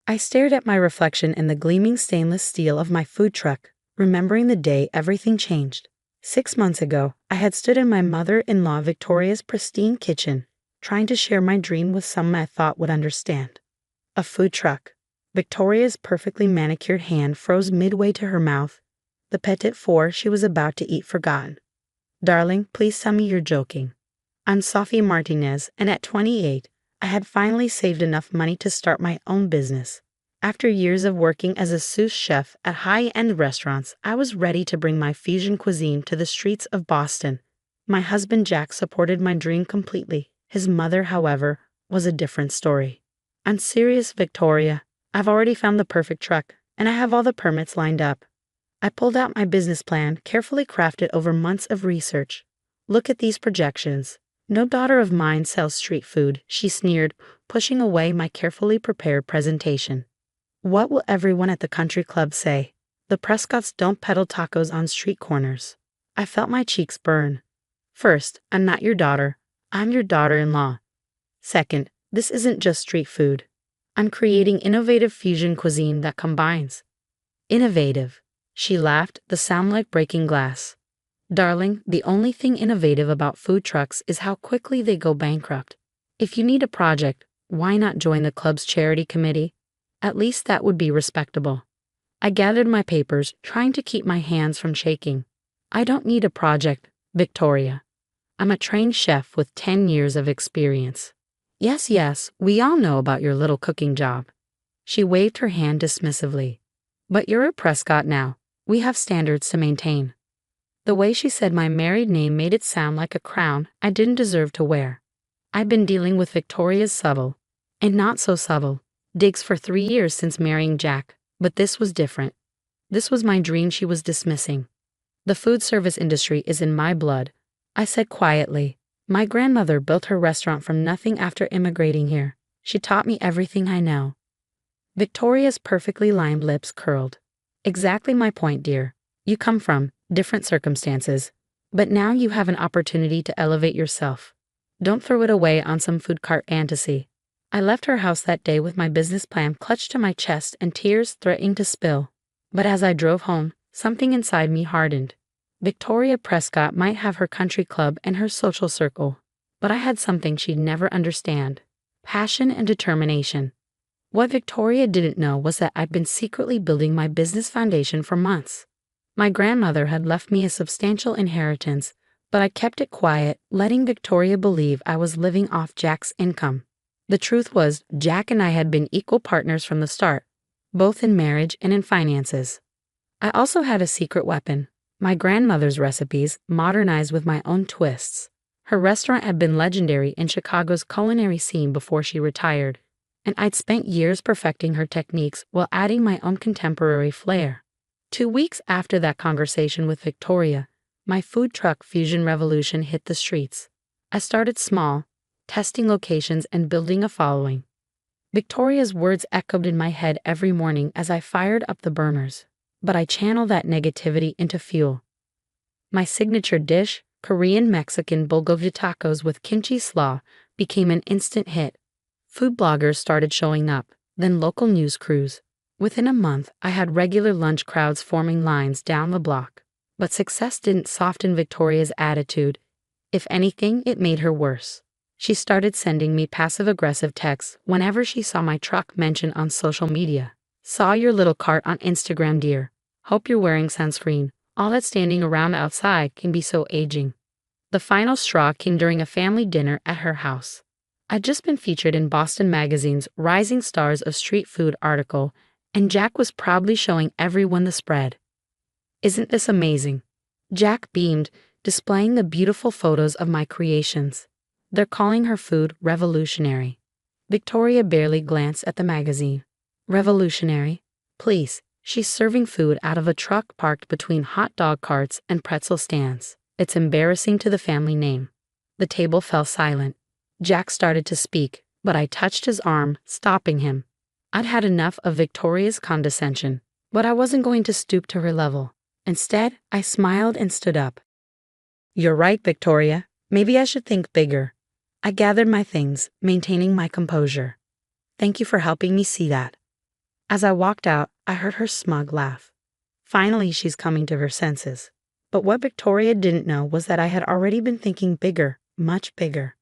I stared at my reflection in the gleaming stainless steel of my food truck, remembering the day everything changed. 6 months ago, I had stood in my mother-in-law Victoria's pristine kitchen, trying to share my dream with someone I thought would understand. A food truck. Victoria's perfectly manicured hand froze midway to her mouth, the petit four she was about to eat forgotten. Darling, please tell me you're joking. I'm Sophie Martinez, and at 28, I had finally saved enough money to start my own business. After years of working as a sous chef at high-end restaurants, I was ready to bring my fusion cuisine to the streets of Boston. My husband Jack supported my dream completely. His mother, however, was a different story. I'm serious, Victoria. I've already found the perfect truck, and I have all the permits lined up. I pulled out my business plan, carefully crafted over months of research. Look at these projections. No daughter of mine sells street food, she sneered, pushing away my carefully prepared presentation. What will everyone at the country club say? The Prescotts don't peddle tacos on street corners. I felt my cheeks burn. First, I'm not your daughter. I'm your daughter-in-law. Second, this isn't just street food. I'm creating innovative fusion cuisine that combines. Innovative. She laughed, the sound like breaking glass. Darling, the only thing innovative about food trucks is how quickly they go bankrupt. If you need a project, why not join the club's charity committee? At least that would be respectable. I gathered my papers, trying to keep my hands from shaking. I don't need a project, Victoria. I'm a trained chef with 10 years of experience. Yes, we all know about your little cooking job. She waved her hand dismissively. But you're a Prescott now. We have standards to maintain. The way she said my married name made it sound like a crown I didn't deserve to wear. I've been dealing with Victoria's subtle, and not so subtle, digs for 3 years since marrying Jack, but this was different. This was my dream she was dismissing. The food service industry is in my blood, I said quietly. My grandmother built her restaurant from nothing after immigrating here. She taught me everything I know. Victoria's perfectly lined lips curled. Exactly my point, dear. You come from different circumstances, but now you have an opportunity to elevate yourself. Don't throw it away on some food cart fantasy. I left her house that day with my business plan clutched to my chest and tears threatening to spill. But as I drove home, something inside me hardened. Victoria Prescott might have her country club and her social circle, but I had something she'd never understand: passion and determination. What Victoria didn't know was that I'd been secretly building my business foundation for months. My grandmother had left me a substantial inheritance, but I kept it quiet, letting Victoria believe I was living off Jack's income. The truth was, Jack and I had been equal partners from the start, both in marriage and in finances. I also had a secret weapon: my grandmother's recipes, modernized with my own twists. Her restaurant had been legendary in Chicago's culinary scene before she retired, and I'd spent years perfecting her techniques while adding my own contemporary flair. 2 weeks after that conversation with Victoria, my food truck fusion revolution hit the streets. I started small, testing locations and building a following. Victoria's words echoed in my head every morning as I fired up the burners, but I channeled that negativity into fuel. My signature dish, Korean-Mexican bulgogi tacos with kimchi slaw, became an instant hit. Food bloggers started showing up, then local news crews. Within a month, I had regular lunch crowds forming lines down the block. But success didn't soften Victoria's attitude. If anything, it made her worse. She started sending me passive-aggressive texts whenever she saw my truck mentioned on social media. Saw your little cart on Instagram, dear. Hope you're wearing sunscreen. All that standing around outside can be so aging. The final straw came during a family dinner at her house. I'd just been featured in Boston Magazine's Rising Stars of Street Food article, and Jack was proudly showing everyone the spread. Isn't this amazing? Jack beamed, displaying the beautiful photos of my creations. They're calling her food revolutionary. Victoria barely glanced at the magazine. Revolutionary? Please, she's serving food out of a truck parked between hot dog carts and pretzel stands. It's embarrassing to the family name. The table fell silent. Jack started to speak, but I touched his arm, stopping him. I'd had enough of Victoria's condescension, but I wasn't going to stoop to her level. Instead, I smiled and stood up. You're right, Victoria. Maybe I should think bigger. I gathered my things, maintaining my composure. Thank you for helping me see that. As I walked out, I heard her smug laugh. Finally, she's coming to her senses. But what Victoria didn't know was that I had already been thinking bigger, much bigger.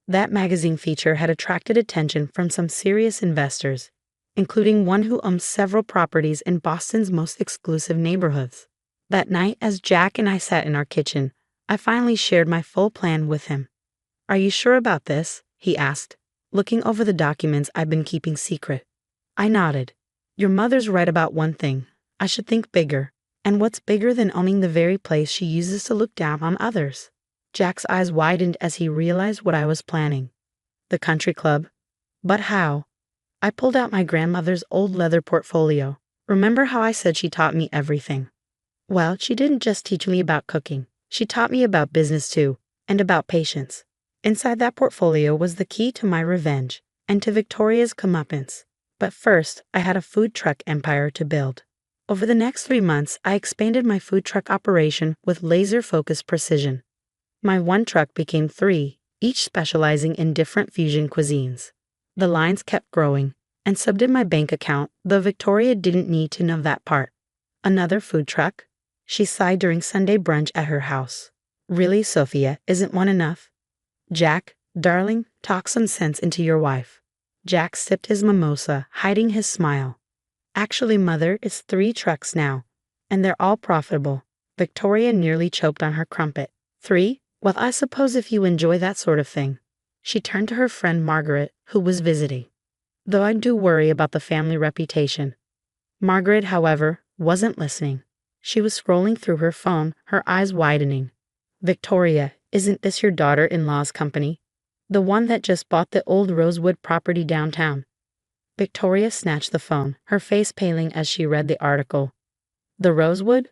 That magazine feature had attracted attention from some serious investors, including one who owns several properties in Boston's most exclusive neighborhoods. That night, as Jack and I sat in our kitchen, I finally shared my full plan with him. "Are you sure about this?" he asked, looking over the documents I'd been keeping secret. I nodded. "Your mother's right about one thing. I should think bigger. And what's bigger than owning the very place she uses to look down on others?" Jack's eyes widened as he realized what I was planning. "The country club. But how?" I pulled out my grandmother's old leather portfolio. Remember how I said she taught me everything? Well, she didn't just teach me about cooking. She taught me about business too, and about patience. Inside that portfolio was the key to my revenge, and to Victoria's comeuppance. But first, I had a food truck empire to build. Over the next 3 months, I expanded my food truck operation with laser-focused precision. My one truck became 3, each specializing in different fusion cuisines. The lines kept growing, and so did my bank account, though Victoria didn't need to know that part. "Another food truck?" She sighed during Sunday brunch at her house. "Really, Sophia, isn't one enough?" "Jack, darling, talk some sense into your wife." Jack sipped his mimosa, hiding his smile. "Actually, Mother, it's 3 trucks now, and they're all profitable." Victoria nearly choked on her crumpet. "3? Well, I suppose if you enjoy that sort of thing." She turned to her friend Margaret, who was visiting. "Though I do worry about the family reputation." Margaret, however, wasn't listening. She was scrolling through her phone, her eyes widening. "Victoria, isn't this your daughter-in-law's company? The one that just bought the old Rosewood property downtown?" Victoria snatched the phone, her face paling as she read the article. "The Rosewood?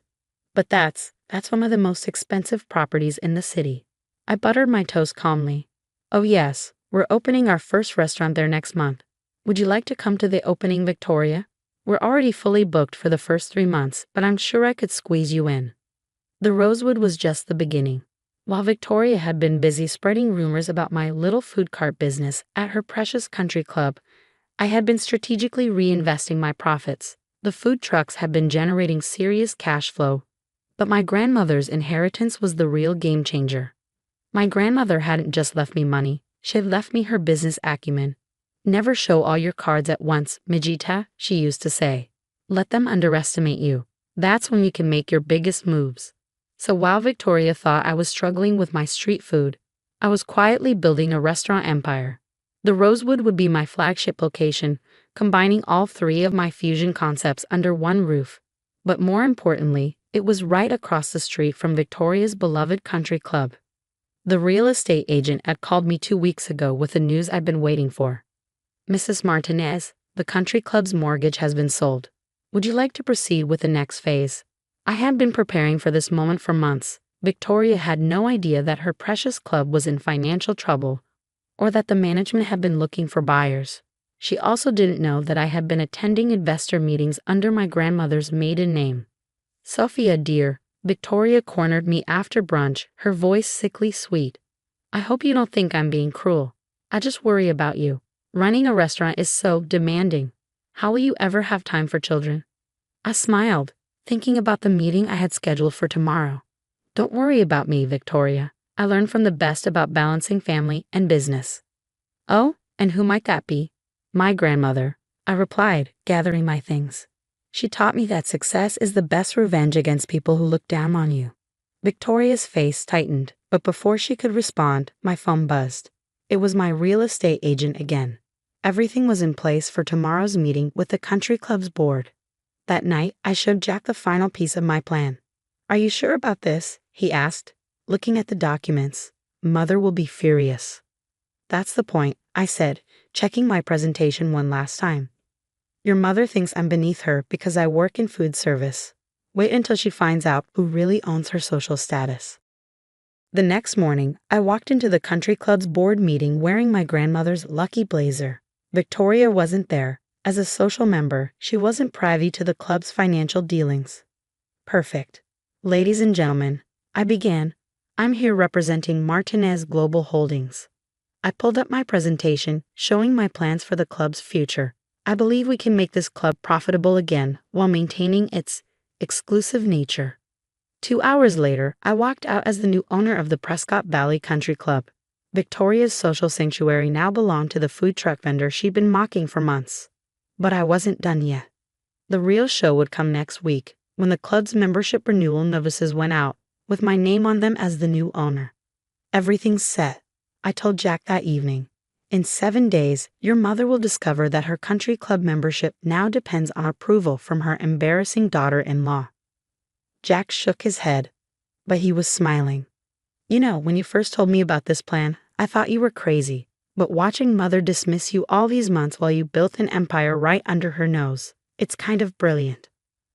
But that's one of the most expensive properties in the city." I buttered my toast calmly. "Oh yes, we're opening our first restaurant there next month. Would you like to come to the opening, Victoria? We're already fully booked for the first 3 months, but I'm sure I could squeeze you in." The Rosewood was just the beginning. While Victoria had been busy spreading rumors about my little food cart business at her precious country club, I had been strategically reinvesting my profits. The food trucks had been generating serious cash flow. But my grandmother's inheritance was the real game changer. My grandmother hadn't just left me money, she had left me her business acumen. "Never show all your cards at once, Mijita," she used to say. "Let them underestimate you. That's when you can make your biggest moves." So while Victoria thought I was struggling with my street food, I was quietly building a restaurant empire. The Rosewood would be my flagship location, combining all 3 of my fusion concepts under one roof. But more importantly, it was right across the street from Victoria's beloved country club. The real estate agent had called me 2 weeks ago with the news I'd been waiting for. "Mrs. Martinez, the country club's mortgage has been sold. Would you like to proceed with the next phase?" I had been preparing for this moment for months. Victoria had no idea that her precious club was in financial trouble, or that the management had been looking for buyers. She also didn't know that I had been attending investor meetings under my grandmother's maiden name. "Sophia, dear," Victoria cornered me after brunch, her voice sickly sweet. "I hope you don't think I'm being cruel. I just worry about you. Running a restaurant is so demanding. How will you ever have time for children?" I smiled, thinking about the meeting I had scheduled for tomorrow. "Don't worry about me, Victoria. I learned from the best about balancing family and business." "Oh, and who might that be?" "My grandmother," I replied, gathering my things. "She taught me that success is the best revenge against people who look down on you." Victoria's face tightened, but before she could respond, my phone buzzed. It was my real estate agent again. Everything was in place for tomorrow's meeting with the country club's board. That night, I showed Jack the final piece of my plan. "Are you sure about this?" he asked, looking at the documents. "Mother will be furious." "That's the point," I said, checking my presentation one last time. "Your mother thinks I'm beneath her because I work in food service. Wait until she finds out who really owns her social status." The next morning, I walked into the country club's board meeting wearing my grandmother's lucky blazer. Victoria wasn't there. As a social member, she wasn't privy to the club's financial dealings. "Perfect. Ladies and gentlemen," I began, "I'm here representing Martinez Global Holdings." I pulled up my presentation, showing my plans for the club's future. I believe we can make this club profitable again while maintaining its exclusive nature. 2 hours later, I walked out as the new owner of the Prescott Valley Country Club. Victoria's social sanctuary now belonged to the food truck vendor she'd been mocking for months. But I wasn't done yet. The real show would come next week, when the club's membership renewal notices went out, with my name on them as the new owner. Everything's set, I told Jack that evening. In 7 days, your mother will discover that her country club membership now depends on approval from her embarrassing daughter-in-law. Jack shook his head, but he was smiling. You know, when you first told me about this plan, I thought you were crazy, but watching Mother dismiss you all these months while you built an empire right under her nose, it's kind of brilliant.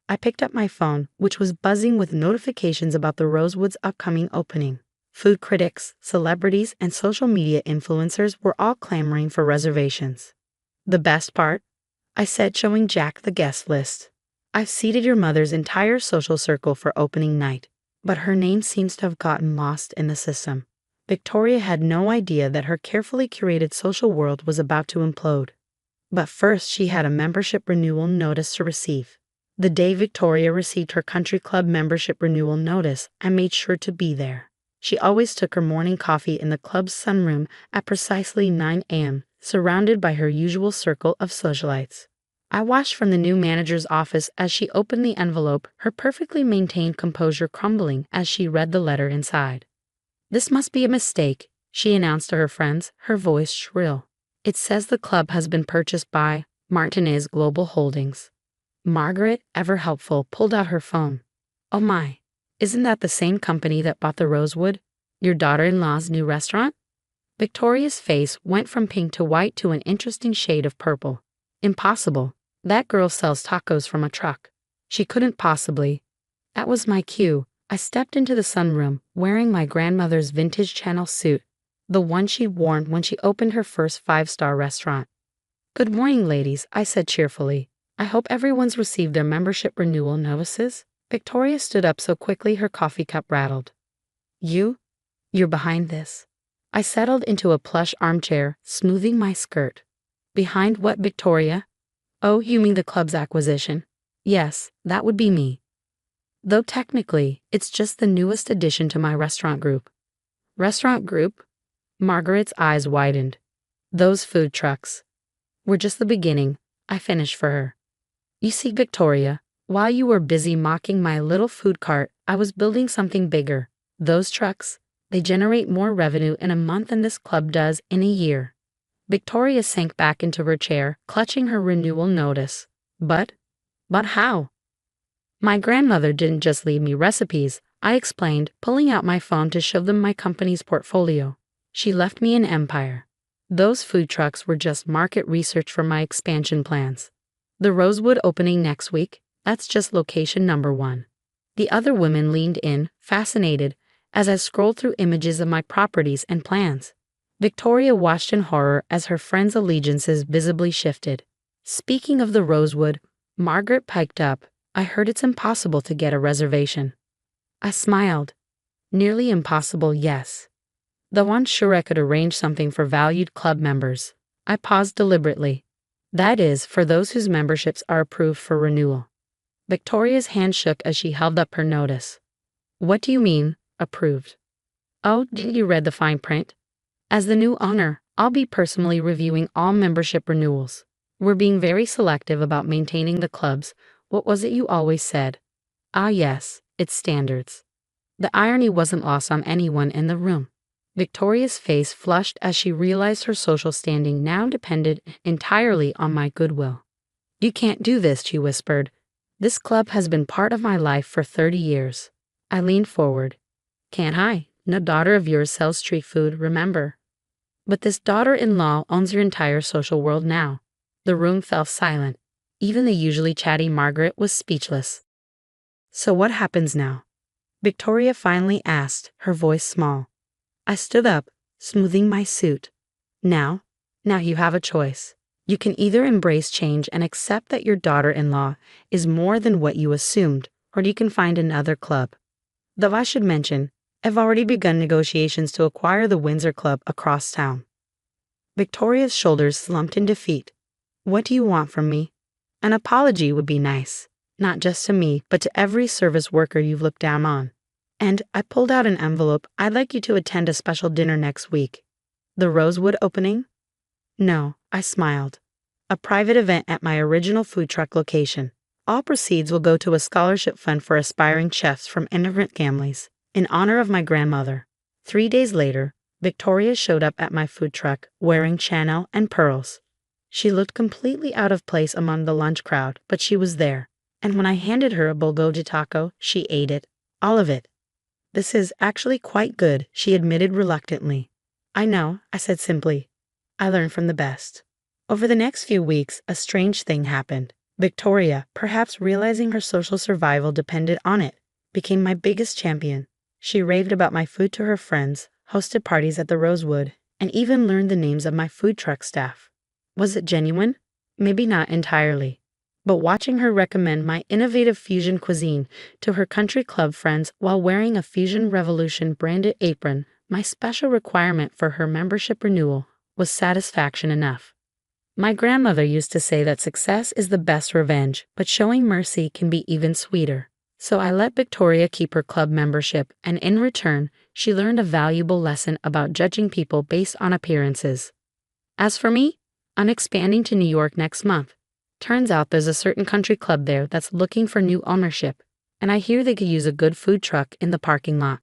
I picked up my phone, which was buzzing with notifications about the Rosewood's upcoming opening. Food critics, celebrities, and social media influencers were all clamoring for reservations. The best part? I said, showing Jack the guest list. I've seated your mother's entire social circle for opening night, but her name seems to have gotten lost in the system. Victoria had no idea that her carefully curated social world was about to implode. But first she had a membership renewal notice to receive. The day Victoria received her country club membership renewal notice, I made sure to be there. She always took her morning coffee in the club's sunroom at precisely 9 a.m., surrounded by her usual circle of socialites. I watched from the new manager's office as she opened the envelope, her perfectly maintained composure crumbling as she read the letter inside. "This must be a mistake," she announced to her friends, her voice shrill. "It says the club has been purchased by Martinez Global Holdings." Margaret, ever helpful, pulled out her phone. "Oh my, isn't that the same company that bought the Rosewood? Your daughter-in-law's new restaurant?" Victoria's face went from pink to white to an interesting shade of purple. "Impossible. That girl sells tacos from a truck. She couldn't possibly." That was my cue. I stepped into the sunroom, wearing my grandmother's vintage Channel suit, the one she'd worn when she opened her first five-star restaurant. "Good morning, ladies," I said cheerfully. "I hope everyone's received their membership renewal notices." Victoria stood up so quickly her coffee cup rattled. You're behind this." I settled into a plush armchair, smoothing my skirt. "Behind what, Victoria?" "Oh, you mean the club's acquisition?" "Yes, that would be me. Though technically, it's just the newest addition to my restaurant group." "Restaurant group?" Margaret's eyes widened. "Those food trucks were just the beginning," I finished for her. "You see, Victoria, while you were busy mocking my little food cart, I was building something bigger. Those trucks, they generate more revenue in a month than this club does in a year." Victoria sank back into her chair, clutching her renewal notice. But how?" "My grandmother didn't just leave me recipes," I explained, pulling out my phone to show them my company's portfolio. "She left me an empire. Those food trucks were just market research for my expansion plans. The Rosewood opening next week, that's just location number 1. The other women leaned in, fascinated, as I scrolled through images of my properties and plans. Victoria watched in horror as her friends' allegiances visibly shifted. "Speaking of the Rosewood," Margaret piped up, "I heard it's impossible to get a reservation." I smiled. "Nearly impossible, yes. Though I'm sure I could arrange something for valued club members." I paused deliberately. "That is, for those whose memberships are approved for renewal." Victoria's hand shook as she held up her notice. "What do you mean, approved?" "Oh, didn't you read the fine print? As the new owner, I'll be personally reviewing all membership renewals. We're being very selective about maintaining the club's, what was it you always said? Ah yes, its standards." The irony wasn't lost on anyone in the room. Victoria's face flushed as she realized her social standing now depended entirely on my goodwill. "You can't do this," she whispered. "This club has been part of my life for 30 years. I leaned forward. "Can't I? No daughter of yours sells street food, remember." "But this daughter-in-law owns your entire social world now." The room fell silent. Even the usually chatty Margaret was speechless. "So what happens now?" Victoria finally asked, her voice small. I stood up, smoothing my suit. Now you have a choice. You can either embrace change and accept that your daughter-in-law is more than what you assumed, or you can find another club. Though I should mention, I've already begun negotiations to acquire the Windsor Club across town." Victoria's shoulders slumped in defeat. What do you want from me? An apology would be nice, not just to me, but to every service worker you've looked down on. And I pulled out an envelope. I'd like you to attend a special dinner next week. The Rosewood opening? No, I smiled. A private event at my original food truck location. All proceeds will go to a scholarship fund for aspiring chefs from immigrant families, in honor of my grandmother. 3 days later, Victoria showed up at my food truck wearing Chanel and pearls. She looked completely out of place among the lunch crowd, but she was there. And when I handed her a bulgogi taco, she ate it. All of it. This is actually quite good, she admitted reluctantly. I know, I said simply. I learned from the best. Over the next few weeks, a strange thing happened. Victoria, perhaps realizing her social survival depended on it, became my biggest champion. She raved about my food to her friends, hosted parties at the Rosewood, and even learned the names of my food truck staff. Was it genuine? Maybe not entirely. But watching her recommend my innovative fusion cuisine to her country club friends while wearing a Fusion Revolution branded apron, my special requirement for her membership renewal, was satisfaction enough. My grandmother used to say that success is the best revenge, but showing mercy can be even sweeter. So I let Victoria keep her club membership, and in return, she learned a valuable lesson about judging people based on appearances. As for me, I'm expanding to New York next month. Turns out there's a certain country club there that's looking for new ownership, and I hear they could use a good food truck in the parking lot.